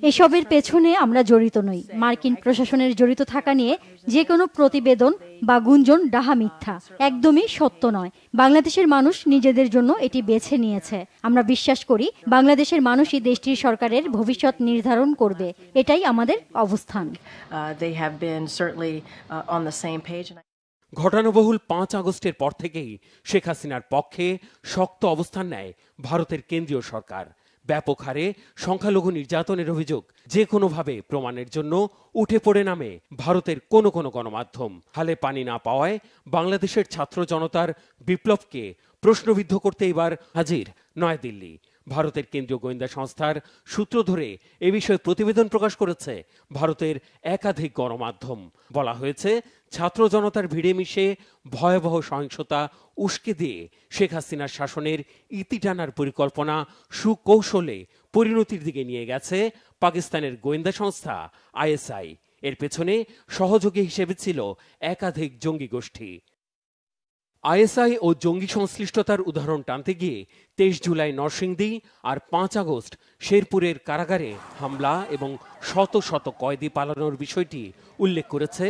এসবের পেছনে আমরা জড়িত নই। মার্কিন প্রশাসনের জড়িত থাকা নিয়ে যে কোনো প্রতিবেদন বা গুঞ্জন ডাহা মিথ্যা, একদমই সত্য নয়। বাংলাদেশের মানুষ নিজেদের জন্য এটি বেছে নিয়েছে। আমরা বিশ্বাস করি বাংলাদেশের মানুষই দেশটির সরকারের ভবিষ্যৎ নির্ধারণ করবে, এটাই আমাদের অবস্থান। ঘটনাবহুল 5 আগস্টের পর থেকেই শেখ হাসিনার পক্ষে শক্ত অবস্থান নেয় ভারতের কেন্দ্রীয় সরকার। ব্যাপক হারে সংখ্যালঘু নির্যাতনের অভিযোগ যে কোনোভাবে প্রমাণের জন্য উঠে পড়ে নামে ভারতের কোনো গণমাধ্যম। হালে পানি না পাওয়ায় বাংলাদেশের ছাত্র জনতার বিপ্লবকে প্রশ্নবিদ্ধ করতে এবার হাজির নয়াদিল্লি। ভারতের কেন্দ্রীয় গোয়েন্দা সংস্থার সূত্র ধরে এ বিষয়ে প্রতিবেদন প্রকাশ করেছে ভারতের একাধিক গণমাধ্যম। বলা হয়েছে, ছাত্র জনতার ভিড়ে মিশে ভয়াবহ সহিংসতা উস্কে দিয়ে শেখ হাসিনার শাসনের ইতি টানার পরিকল্পনা সুকৌশলে পরিণতির দিকে নিয়ে গেছে পাকিস্তানের গোয়েন্দা সংস্থা ISI। এর পেছনে সহযোগী হিসেবে ছিল একাধিক জঙ্গি গোষ্ঠী। ISI ও জঙ্গি সংশ্লিষ্টতার উদাহরণ টানতে গিয়ে 23 জুলাই নরসিংদী আর 5 আগস্ট শেরপুরের কারাগারে হামলা এবং শত শত কয়েদি পালানোর বিষয়টি উল্লেখ করেছে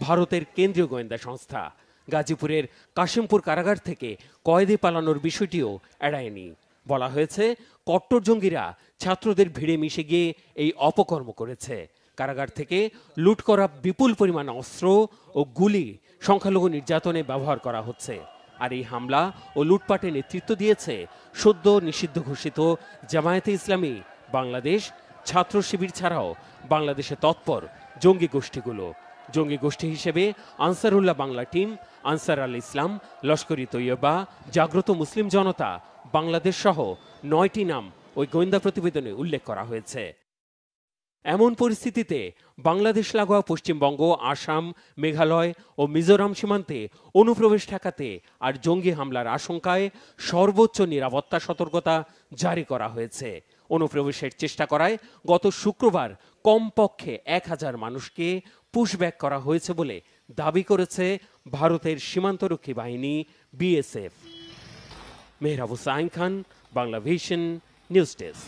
ভারতের কেন্দ্রীয় গোয়েন্দা সংস্থা। গাজীপুরের কাশিমপুর কারাগার থেকে কয়েদি পালানোর বিষয়টিও এড়ায়নি। বলা হয়েছে, কট্টর জঙ্গিরা ছাত্রদের ভিড়ে মিশে গিয়ে এই অপকর্ম করেছে। কারাগার থেকে লুট করা বিপুল পরিমাণ অস্ত্র ও গুলি সংখ্যালঘু নির্যাতনে ব্যবহার করা হচ্ছে। আর এই হামলা ও লুটপাটে নেতৃত্ব দিয়েছে সদ্য নিষিদ্ধ ঘোষিত জামায়াতে ইসলামী বাংলাদেশ, ছাত্র শিবির ছাড়াও বাংলাদেশে তৎপর জঙ্গি গোষ্ঠীগুলো। জঙ্গি গোষ্ঠী হিসেবে আনসারুল্লাহ বাংলা টিম, আনসার আল ইসলাম, লস্করি তৈয়বা, জাগ্রত মুসলিম জনতা বাংলাদেশ সহ 9টি নাম ওই গোয়েন্দা প্রতিবেদনে উল্লেখ করা হয়েছে। এমন পরিস্থিতিতে বাংলাদেশ লাগোয়া পশ্চিমবঙ্গ, আসাম, মেঘালয় ও মিজোরাম সীমান্তে অনুপ্রবেশ ঠেকাতে আর জঙ্গি হামলার আশঙ্কায় সর্বোচ্চ নিরাপত্তা সতর্কতা জারি করা হয়েছে। অনুপ্রবেশের চেষ্টা করায় গত শুক্রবার কমপক্ষে 1000 মানুষকে পুশব্যাক করা হয়েছে বলে দাবি করেছে ভারতের সীমান্তরক্ষী বাহিনী BSF। Mehrab Hussain Khan, Bangla vision, news desk.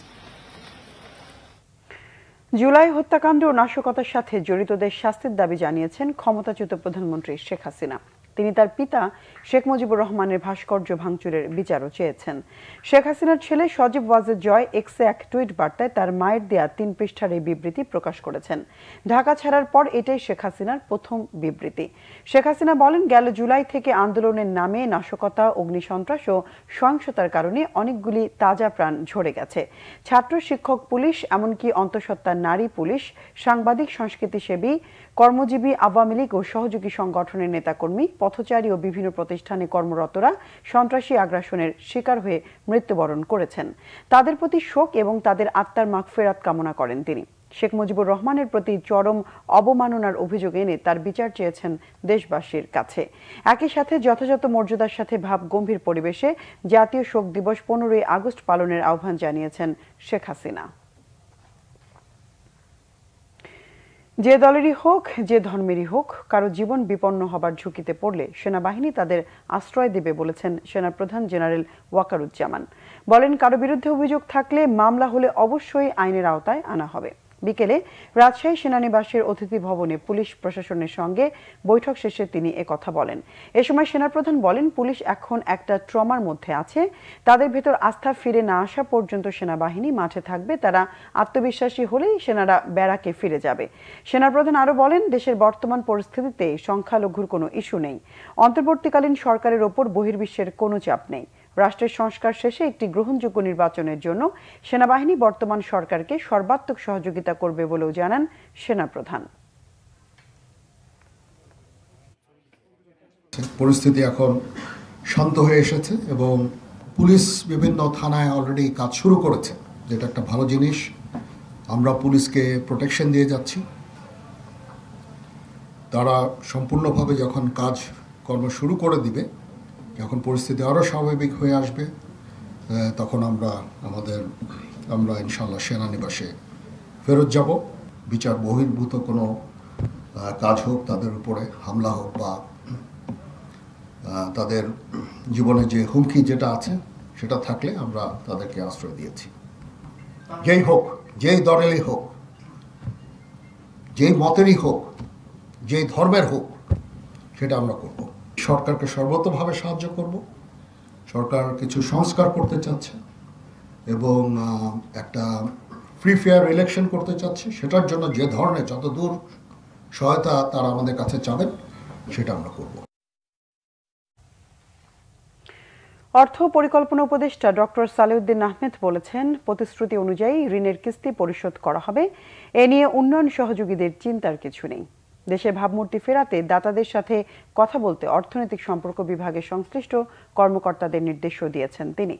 July হত্যাকাণ্ড ও নাশকতার সাথে জড়িতদের শাস্তির দাবি জানিয়েছেন ক্ষমতাচ্যুত প্রধানমন্ত্রী শেখ হাসিনা। তিনি তার পিতা শেখ মুজিবুর রহমানের ভাস্কর্য ভাঙচুরের বিচারও চেয়েছেন। শেখ হাসিনার ছেলে সজীব ওয়াজেদ জয় এক্সে এক টুইট বার্তায় তার মায়ের দেয়া 3 পৃষ্ঠার এই বিবৃতি প্রকাশ করেছেন। ঢাকা ছাড়ার পর এটাই শেখ হাসিনার প্রথম বিবৃতি। শেখ হাসিনা বলেন, গেল জুলাই থেকে আন্দোলনের নামে নাশকতা, অগ্নিসন্ত্রাস ও সহিংসতার কারণে অনেকগুলি তাজা প্রাণ ঝরে গেছে। ছাত্র, শিক্ষক, পুলিশ, এমনকি অন্তঃসত্ত্বা নারী পুলিশ, সাংবাদিক, সংস্কৃতিসেবী, কর্মজীবী, আওয়ামী লীগ ও সহযোগী সংগঠনের নেতাকর্মী, পথচারী ও বিভিন্ন প্রতিষ্ঠানে কর্মরতরা সন্ত্রাসী আগ্রাসনের শিকার হয়ে মৃত্যুবরণ করেছেন। তাদের প্রতি শোক এবং তাদের আত্মার মাগফিরাত কামনা করেন তিনি। শেখ মুজিবুর রহমানের প্রতি চরম অবমাননার অভিযোগ এনে তার বিচার চেয়েছেন দেশবাসীর কাছে। একই সাথে যথাযথ মর্যাদার সাথে ভাব গম্ভীর পরিবেশে জাতীয় শোক দিবস 15ই আগস্ট পালনের আহ্বান জানিয়েছেন শেখ হাসিনা। যে দলেরই হোক, যে ধর্মেরই হোক, কারো জীবন বিপন্ন হবার ঝুঁকিতে পড়লে সেনাবাহিনী তাদের আশ্রয় দেবে বলেছেন সেনাপ্রধান জেনারেল ওয়াকারুজ্জামান। বলেন, কারো বিরুদ্ধে অভিযোগ থাকলে মামলা হলে অবশ্যই আইনের আওতায় আনা হবে। বিকেলে রাজশাহী সেনানিবাসের অতিথি ভবনে পুলিশ প্রশাসনের সঙ্গে বৈঠক শেষে তিনি একথা বলেন। এ সময় সেনাপ্রধান বলেন, পুলিশ এখন একটা ট্রমার মধ্যে আছে। তাদের ভেতর আস্থা ফিরে না আসা পর্যন্ত সেনাবাহিনী মাঠে থাকবে। তারা আত্মবিশ্বাসী হলেই সেনারা ব্যারাকে ফিরে যাবে। সেনাপ্রধান আরও বলেন, দেশের বর্তমান পরিস্থিতিতে সংখ্যালঘুর কোনো ইস্যু নেই। অন্তর্বর্তীকালীন সরকারের ওপর বহির্বিশ্বের কোনো চাপ নেই। রাষ্ট্রের সংস্কার শেষে একটি গ্রহণযোগ্য নির্বাচনের জন্য সেনাবাহিনী বর্তমান সরকারকে সর্বাত্মক সহযোগিতা করবে বলেও জানান সেনাপ্রধান। পরিস্থিতি এখন শান্ত হয়ে এসেছে এবং পুলিশ বিভিন্ন থানায় অলরেডি কাজ শুরু করেছে, যেটা একটা ভালো জিনিস। আমরা পুলিশকে প্রোটেকশন দিয়ে যাচ্ছি। তারা সম্পূর্ণভাবে যখন কাজ কর্ম শুরু করে দিবে, যখন পরিস্থিতি আরও স্বাভাবিক হয়ে আসবে, তখন আমরা ইনশাল্লাহ সেনানিবাসে ফেরত যাব। বিচার বহির্ভূত কোনো কাজ হোক, তাদের উপরে হামলা হোক বা তাদের জীবনে যে হুমকি যেটা আছে সেটা থাকলে আমরা তাদেরকে আশ্রয় দিয়েছি। যেই হোক, যেই দলেরই হোক, যেই মতেরই হোক, যেই ধর্মের হোক, সেটা আমরা করব। সরকারকে সর্বতভাবে সাহায্য করব। সরকার কিছু সংস্কার করতে চাচ্ছে এবং একটা ফ্রি ফেয়ার ইলেকশন করতে চাচ্ছে। সেটার জন্য যে ধরনের যতদূর সহায়তা তারা আমাদের কাছে চাবেন সেটা আমরা করব। অর্থ পরিকল্পনা উপদেষ্টা ডক্টর সালেউদ্দিন আহমেদ বলেছেন, প্রতিশ্রুতি অনুযায়ী ঋণের কিস্তি পরিশোধ করা হবে। এ নিয়ে উন্নয়ন সহযোগীদের চিন্তার কিছু নেই। দেশের ভাবমূর্তি ফেরাতে দাতাদের সাথে কথা বলতে অর্থনৈতিক সম্পর্ক বিভাগের সংশ্লিষ্ট কর্মকর্তাদের নির্দেশও দিয়েছেন তিনি।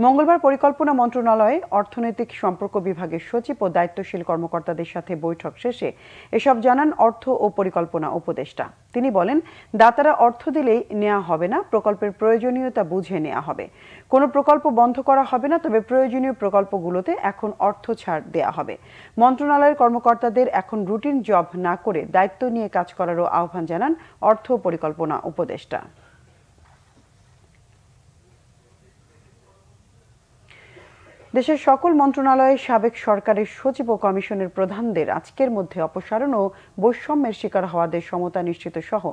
মঙ্গলবার পরিকল্পনা মন্ত্রণালয়ে অর্থনৈতিক সম্পর্ক বিভাগের সচিব ও দায়িত্বশীল কর্মকর্তাদের সাথে বৈঠক শেষে এসব জানান অর্থ ও পরিকল্পনা উপদেষ্টা। তিনি বলেন, দাতারা অর্থ দিলেই নেওয়া হবে না, প্রকল্পের প্রয়োজনীয়তা বুঝে নেওয়া হবে। কোনো প্রকল্প বন্ধ করা হবে না, তবে প্রয়োজনীয় প্রকল্পগুলোতে এখন অর্থ ছাড় দেওয়া হবে। মন্ত্রণালয়ের কর্মকর্তাদের এখন রুটিন জব না করে দায়িত্ব নিয়ে কাজ করারও আহ্বান জানান অর্থ ও পরিকল্পনা উপদেষ্টা। দেশের সকল মন্ত্রণালয়ে সাবেক সরকারের সচিব ও কমিশনের প্রধানদের আজকের মধ্যে অপসারণ ও বৈষম্যের শিকার হওয়াদের সমতা নিশ্চিত সহ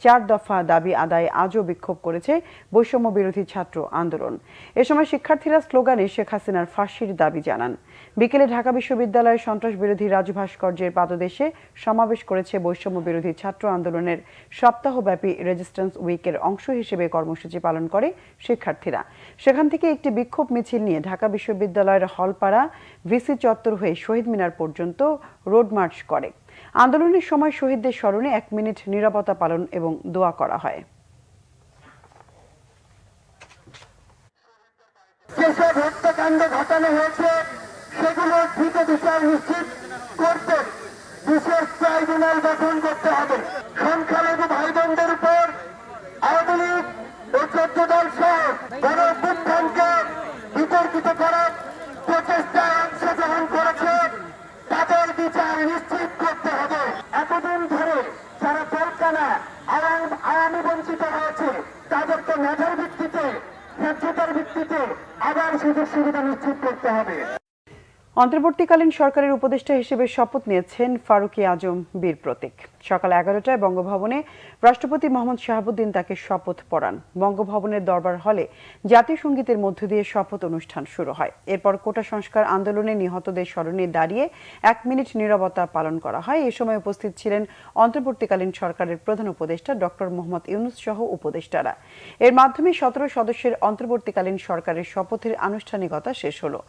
4 দফা দাবি আদায়ে আজও বিক্ষোভ করেছে বৈষম্য বিরোধী ছাত্র আন্দোলন। এ সময় শিক্ষার্থীরা স্লোগানে শেখ হাসিনার ফাঁসির দাবি জানান। বিকেলে ঢাকা বিশ্ববিদ্যালয়ের সন্ত্রাস বিরোধী রাজু ভাস্কর্যের পাদদেশে সমাবেশ করেছে বৈষম্য বিরোধী ছাত্র আন্দোলনের সপ্তাহব্যাপী রেজিস্ট্যান্স উইকের অংশ হিসেবে কর্মসূচি পালন করে শিক্ষার্থীরা। সেখান থেকে একটি বিক্ষোভ মিছিল নিয়ে ঢাকা বিশ্ববিদ্যালয়ের হলপাড়া ভিসি চত্বর হয়ে শহীদ মিনার পর্যন্ত রোড মার্চ করে। আন্দোলনের সময় শহীদদের স্মরণে 1 মিনিট নীরবতা পালন এবং দোয়া করা হয়। যেসব হত্যাকাণ্ড ঘটানো হয়েছে সেগুলো দ্রুত বিচার নিশ্চিত করতে বিশেষ ট্রাইব্যুনাল গঠন করতে হবে। সংখ্যালঘু ভাই বোনদের উপর আওয়ামী লীগ ও 14 দল সহ গণঅভ্যুত্থানকে বিতর্কিত করার প্রচেষ্টায় অংশগ্রহণ করেছে, তাদের বিচার নিশ্চিত করতে হবে। এতদিন ধরে যারা দলকানা আওয়ামী বঞ্চিত হয়েছে তাদেরকে মেধার ভিত্তিতে, ন্যায্যতার ভিত্তিতে আবার সুযোগ সুবিধা নিশ্চিত করতে হবে। অন্তর্বর্তীকালীন সরকারের উপদেষ্টা হিসেবে শপথ নিয়েছেন ফারুকী আজম বীর প্রতীক। সকাল 11টায় বঙ্গভবনে রাষ্ট্রপতি মোহাম্মদ শাহাবুদ্দিন তাকে শপথ পড়ান। বঙ্গভবনের দরবার হলে জাতীয় সঙ্গীতের মধ্য দিয়ে শপথ অনুষ্ঠান শুরু হয়। এরপর কোটা সংস্কার আন্দোলনে নিহতদের স্মরণে দাঁড়িয়ে 1 মিনিট নীরবতা পালন করা হয়। এ সময় উপস্থিত ছিলেন অন্তর্বর্তীকালীন সরকারের প্রধান উপদেষ্টা ডক্টর মোহাম্মদ ইউনূস সহ উপদেষ্টারা। এর মাধ্যমে 17 সদস্যের অন্তর্বর্তীকালীন সরকারের শপথের আনুষ্ঠানিকতা শেষ হলো।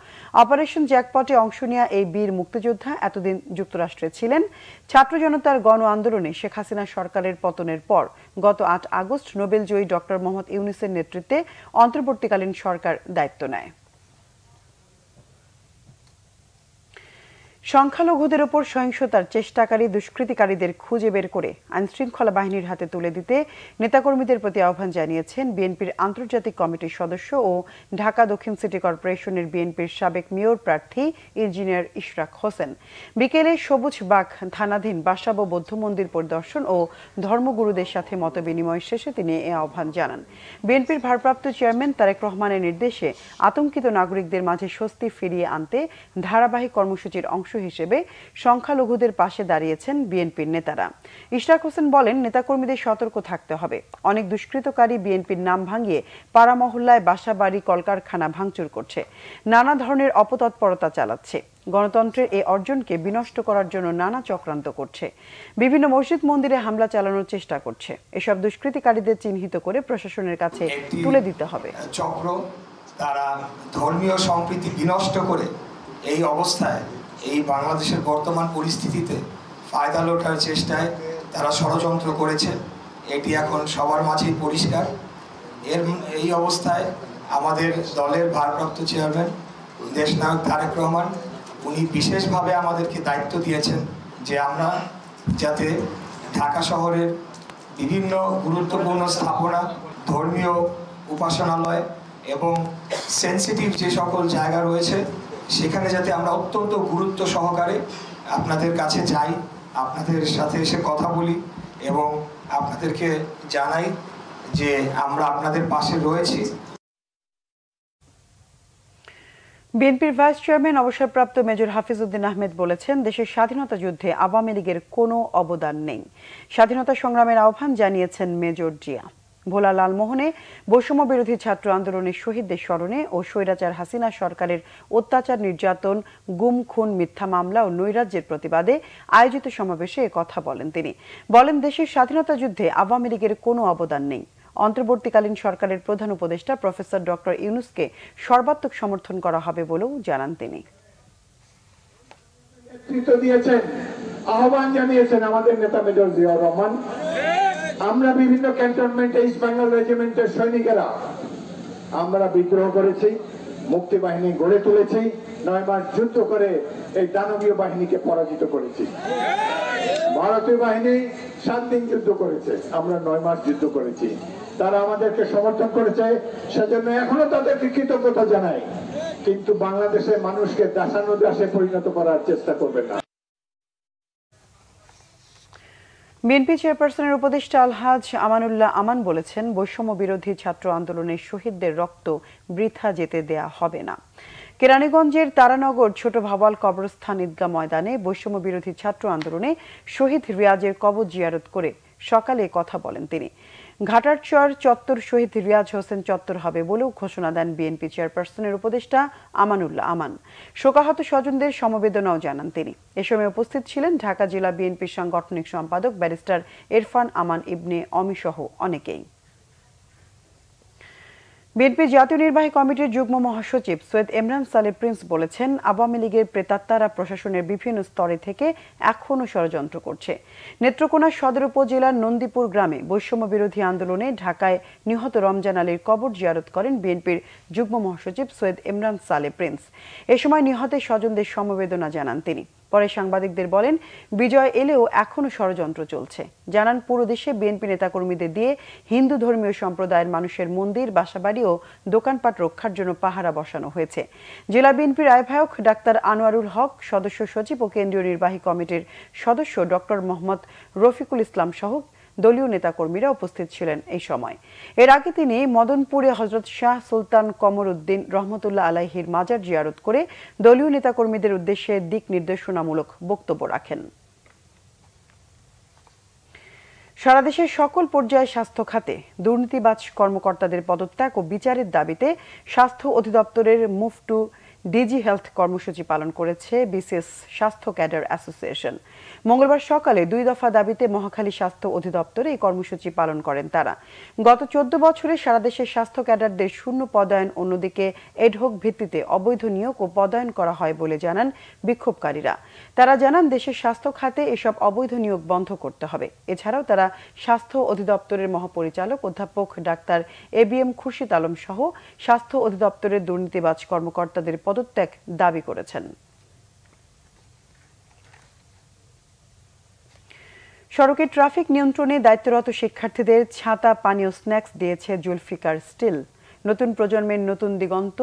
অপারেশন জ্যাকপটে অংশ নেওয়া এই বীর মুক্তিযোদ্ধা এতদিন যুক্তরাষ্ট্রে ছিলেন। ছাত্র জনতার গণ আন্দোলনে শেখ হাসিনা সরকারের পতনের পর গত 8 আগস্ট নোবেলজয়ী ডক্টর মোহাম্মদ ইউনূসের নেতৃত্বে অন্তর্বর্তীকালীন সরকার দায়িত্ব নেয়। সংখ্যালঘুদের ওপর সহিংসতার চেষ্টাকারী দুষ্কৃতিকারীদের খুঁজে বের করে আইনশৃঙ্খলা বাহিনীর হাতে তুলে দিতে নেতাকর্মীদের প্রতি আহ্বান জানিয়েছেন বিএনপির আন্তর্জাতিক কমিটির সদস্য ও ঢাকা দক্ষিণ সিটি কর্পোরেশনের বিএনপির সাবেক মেয়র প্রার্থী ইঞ্জিনিয়ার ইশরাক হোসেন। বিকেলে সবুজবাগ থানাধীন বাসাব বৌদ্ধ মন্দির পরিদর্শন ও ধর্মগুরুদের সাথে মতবিনিময় শেষে তিনি এ আহ্বান জানান। বিএনপির ভারপ্রাপ্ত চেয়ারম্যান তারেক রহমানের নির্দেশে আতঙ্কিত নাগরিকদের মাঝে স্বস্তি ফিরিয়ে আনতে ধারাবাহিক কর্মসূচির অংশ হিসেবে সংখ্যালঘুদের পাশে দাঁড়িয়েছেন বিএনপির নেতারা। ইশরাক হোসেন বলেন, নেতাকর্মীদের সতর্ক থাকতে হবে। অনেক দুষ্কৃতকারী বিএনপির নাম ভাঙিয়ে পাড়া মহল্লায় বাসা বাড়ি কলকারখানা ভাঙচুর করছে, নানা ধরনের অপতৎপরতা চালাচ্ছে। গণতন্ত্রের এই অর্জনকে বিনষ্ট করার জন্য নানা চক্রান্ত করছে, বিভিন্ন মসজিদ মন্দিরে হামলা চালানোর চেষ্টা করছে। এসব দুষ্কৃতিকারীদের চিহ্নিত করে প্রশাসনের কাছে তুলে দিতে হবে। চক্র তারা ধর্মীয় সম্প্রীতি বিনষ্ট করে এই অবস্থায়, এই বাংলাদেশের বর্তমান পরিস্থিতিতে ফায়দা লোটার চেষ্টায় তারা ষড়যন্ত্র করেছে। এটি এখন সবার মাঝেই পরিষ্কার। এই অবস্থায় আমাদের দলের ভারপ্রাপ্ত চেয়ারম্যান দেশনায়ক তারেক রহমান উনি বিশেষভাবে আমাদেরকে দায়িত্ব দিয়েছেন যে আমরা যাতে ঢাকা শহরের বিভিন্ন গুরুত্বপূর্ণ স্থাপনা, ধর্মীয় উপাসনালয় এবং সেন্সিটিভ যে সকল জায়গা রয়েছে সেখানে যাতে আমরা অত্যন্ত গুরুত্ব সহকারে আপনাদের কাছে যাই আপনাদের সাথে এসে কথা বলি এবং আপনাদেরকে জানাই যে আমরা আপনাদের পাশে রয়েছি। বিএনপির ভাইস চেয়ারম্যান অবসরপ্রাপ্ত মেজর হাফিজউদ্দিন আহমেদ বলেছেন, দেশের স্বাধীনতা যুদ্ধে আওয়ামী লীগের কোনো অবদান নেই। স্বাধীনতা সংগ্রামের আহ্বান জানিয়েছেন মেজর জিয়া। ভোলা লালমোহনে বৈষম্য বিরোধী ছাত্র আন্দোলনের শহীদদের স্মরণে ও স্বৈরাচার হাসিনা সরকারের অত্যাচার, নির্যাতন, গুম, খুন, মিথ্যা মামলা ও নৈরাজ্যের প্রতিবাদে আয়োজিত সমাবেশে কথা বলেন তিনি। বলেন, দেশের স্বাধীনতা যুদ্ধে আওয়ামী লীগের কোনো অবদান নেই। অন্তর্বর্তীকালীন সরকারের প্রধান উপদেষ্টা প্রফেসর ডক্টর ইউনূসকে সর্বাত্মক সমর্থন করা হবে বলেও জানান তিনি। নেতৃত্ব দিয়েছেন, আহ্বান জানিয়েছেন আমাদের নেতা মেজর জিয়াউর রহমান। আমরা বিভিন্ন ক্যান্টনমেন্টে ইস্ট বেঙ্গল রেজিমেন্টের সৈনিকেরা আমরা বিদ্রোহ করেছি, মুক্তি বাহিনী গড়ে তুলেছি, 9 মাস যুদ্ধ করে এই দানবীয় বাহিনীকে পরাজিত করেছি। ভারতীয় বাহিনী 7 দিন যুদ্ধ করেছে, আমরা 9 মাস যুদ্ধ করেছি। তারা আমাদেরকে সমর্থন করেছে, সেজন্য এখনো তাদেরকে কৃতজ্ঞতা জানাই। কিন্তু বাংলাদেশের মানুষকে দাসানুদাসে পরিণত করার চেষ্টা করবেন না। বিএনপি চেয়ারপারসনের উপদেষ্টা আলহাজ আমানুল্লাহ আমান বলেছেন, বৈষম্য বিরোধী ছাত্র আন্দোলনের শহীদদের রক্ত বৃথা যেতে দেয়া হবে না। কেরানীগঞ্জের তারানগর ছোট ভাওয়াল কবরস্থান ঈদগাহ ময়দানে বৈষম্য বিরোধী ছাত্র আন্দোলনে শহীদ রিয়াজের কবর জিয়ারত করে সকালে কথা বলেন তিনি। ঘাটারচর চত্বর শহীদ রিয়াজ হোসেন চত্বর হবে বলেও ঘোষণা দেন বিএনপি চেয়ারপারসনের উপদেষ্টা আমানুল্লাহ আমান। শোকাহত স্বজনদের সমবেদনাও জানান তিনি। এ সময় উপস্থিত ছিলেন ঢাকা জেলা বিএনপির সাংগঠনিক সম্পাদক ব্যারিস্টার ইরফান আমান ইবনে অমি সহ অনেকেই। বিএনপি জাতীয় নির্বাহী কমিটির যুগ্ম মহাসচিব সৈয়দ ইমরান সালে প্রিন্স বলেছেন, আওয়ামী লীগের প্রেতাত্মারা প্রশাসনের বিভিন্ন স্তরে থেকে এখনও ষড়যন্ত্র করছে। নেত্রকোনা সদর উপজেলার নন্দীপুর গ্রামে বৈষম্য বিরোধী আন্দোলনে ঢাকায় নিহত রমজান আলীর কবর জিয়ারত করেন বিএনপির যুগ্ম মহাসচিব সৈয়দ ইমরান সালে প্রিন্স। এ সময় নিহতের স্বজনদের সমবেদনা জানান তিনি। পরে সাংবাদিকদের বলেন, বিজয় এলেও এখনও ষড়যন্ত্র চলছে। জানান, পুরো দেশে বিএনপি নেতাকর্মীদের দিয়ে হিন্দু ধর্মীয় সম্প্রদায়ের মানুষের মন্দির, বাসাবাড়ি ও দোকানপাট রক্ষার জন্য পাহারা বসানো হয়েছে। জেলা বিএনপির আহ্বায়ক ডাক্তার আনোয়ারুল হক, সদস্য সচিব ও কেন্দ্রীয় নির্বাহী কমিটির সদস্য ডক্টর মোহাম্মদ রফিকুল ইসলাম সহ দলীয় নেতাকর্মীরা উপস্থিত ছিলেন এই সময়। এর আগে তিনি মদনপুরে হযরত শাহ সুলতান কমর উদ্দিন রহমতুল্লাহ আলাইহির মাজার জিয়ারত করে দলীয় নেতাকর্মীদের উদ্দেশ্যে দিক নির্দেশনামূলক বক্তব্য রাখেন। সারা দেশের সকল পর্যায়ে স্বাস্থ্য খাতে দুর্নীতিবাজ কর্মকর্তাদের পদত্যাগ ও বিচারের দাবিতে স্বাস্থ্য অধিদপ্তরের মুভ টু ডিজি হেলথ কর্মসূচি পালন করেছে বিসিএস স্বাস্থ্য ক্যাডার অ্যাসোসিয়েশন। মঙ্গলবার সকালে 2 দফা দাবিতে মহাখালী স্বাস্থ্য অধিদপ্তরে এই কর্মসূচি পালন করেন তারা। গত 14 বছরে সারা দেশের স্বাস্থ্য ক্যাডারদের শূন্য পদায়ন, অন্যদিকে এডহক ভিত্তিতে অবৈধ নিয়োগ ও পদায়ন করা হয় বলে জানান বিক্ষোভকারীরা। তারা জানান, দেশের স্বাস্থ্য খাতে এসব অবৈধ নিয়োগ বন্ধ করতে হবে। এছাড়াও তারা স্বাস্থ্য অধিদপ্তরের মহাপরিচালক অধ্যাপক ডাক্তার এবিএম খুরশিদ আলম সহ স্বাস্থ্য অধিদপ্তরের দুর্নীতিবাজ কর্মকর্তাদের পদত্যাগ দাবি করেছেন। সড়কে ট্রাফিক নিয়ন্ত্রণে দায়িত্বরত শিক্ষার্থীদের ছাতা, পানীয়, স্ন্যাক্স দিয়েছে জুলফিকার স্টিল। নতুন প্রজন্মের নতুন দিগন্ত,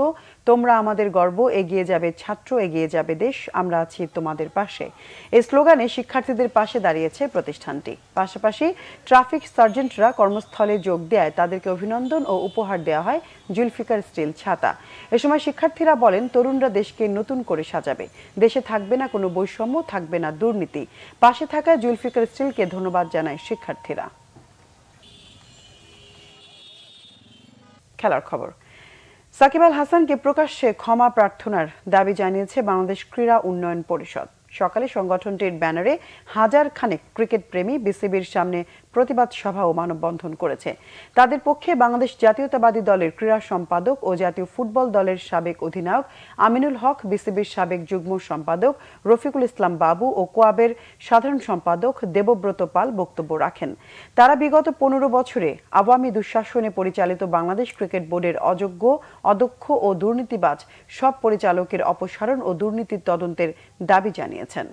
তোমরা আমাদের গর্ব, এগিয়ে যাবে ছাত্র, এগিয়ে যাবে দেশ, আমরা আছি তোমাদের পাশে। এই স্লোগানে শিক্ষার্থীদের পাশে দাঁড়িয়েছে প্রতিষ্ঠানটি। পাশাপাশি ট্রাফিক সার্জেন্টরা কর্মস্থলে যোগ দেয় তাদেরকে অভিনন্দন ও উপহার দেওয়া হয় জুলফিকার স্টিল ছাতা। এ সময় শিক্ষার্থীরা বলেন, তরুণরা দেশকে নতুন করে সাজাবে, দেশে থাকবে না কোনো বৈষম্য, থাকবে না দুর্নীতি। পাশে থাকা জুলফিকার স্টিলকে ধন্যবাদ জানায় শিক্ষার্থীরা। খেলার খবর। সাকিব আল হাসানকে প্রকাশ্যে ক্ষমা প্রার্থনার দাবি জানিয়েছে বাংলাদেশ ক্রীড়া উন্নয়ন পরিষদ। সকালে সংগঠনটির ব্যানারে হাজার খানেক ক্রিকেট প্রেমী বিসিবির সামনে প্রতিবাদ সভা ও মানববন্ধন করেছে। তাদের পক্ষে বাংলাদেশ জাতীয়তাবাদী দলের ক্রীড়া সম্পাদক ও জাতীয় ফুটবল দলের সাবেক অধিনায়ক আমিনুল হক, বিসিবির সাবেক যুগ্ম সম্পাদক রফিকুল ইসলাম বাবু ও কোয়াবের সাধারণ সম্পাদক দেবব্রত পাল বক্তব্য রাখেন। তারা বিগত 15 বছরে আওয়ামী দুঃশাসনে পরিচালিত বাংলাদেশ ক্রিকেট বোর্ডের অযোগ্য, অদক্ষ ও দুর্নীতিবাজ সব পরিচালকের অপসারণ ও দুর্নীতির তদন্তের দাবি জানিয়েছেন।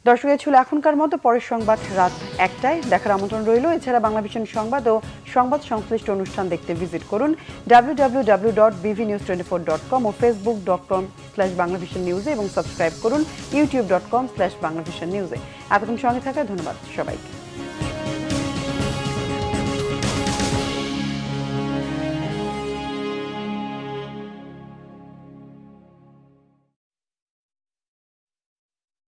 দর্শক, এ ছিল এখনকার মতো। পরের সংবাদ রাত 1টায় দেখার আমন্ত্রণ রইল। এছাড়া বাংলাভিশন সংবাদ ও সংবাদ সংশ্লিষ্ট অনুষ্ঠান দেখতে ভিজিট করুন www.bvnews24.com ও facebook.com facebook.com/banglavision news এবং সাবস্ক্রাইব করুন youtube.com/banglavision news। এতক্ষণ সঙ্গে থাকার ধন্যবাদ সবাইকে।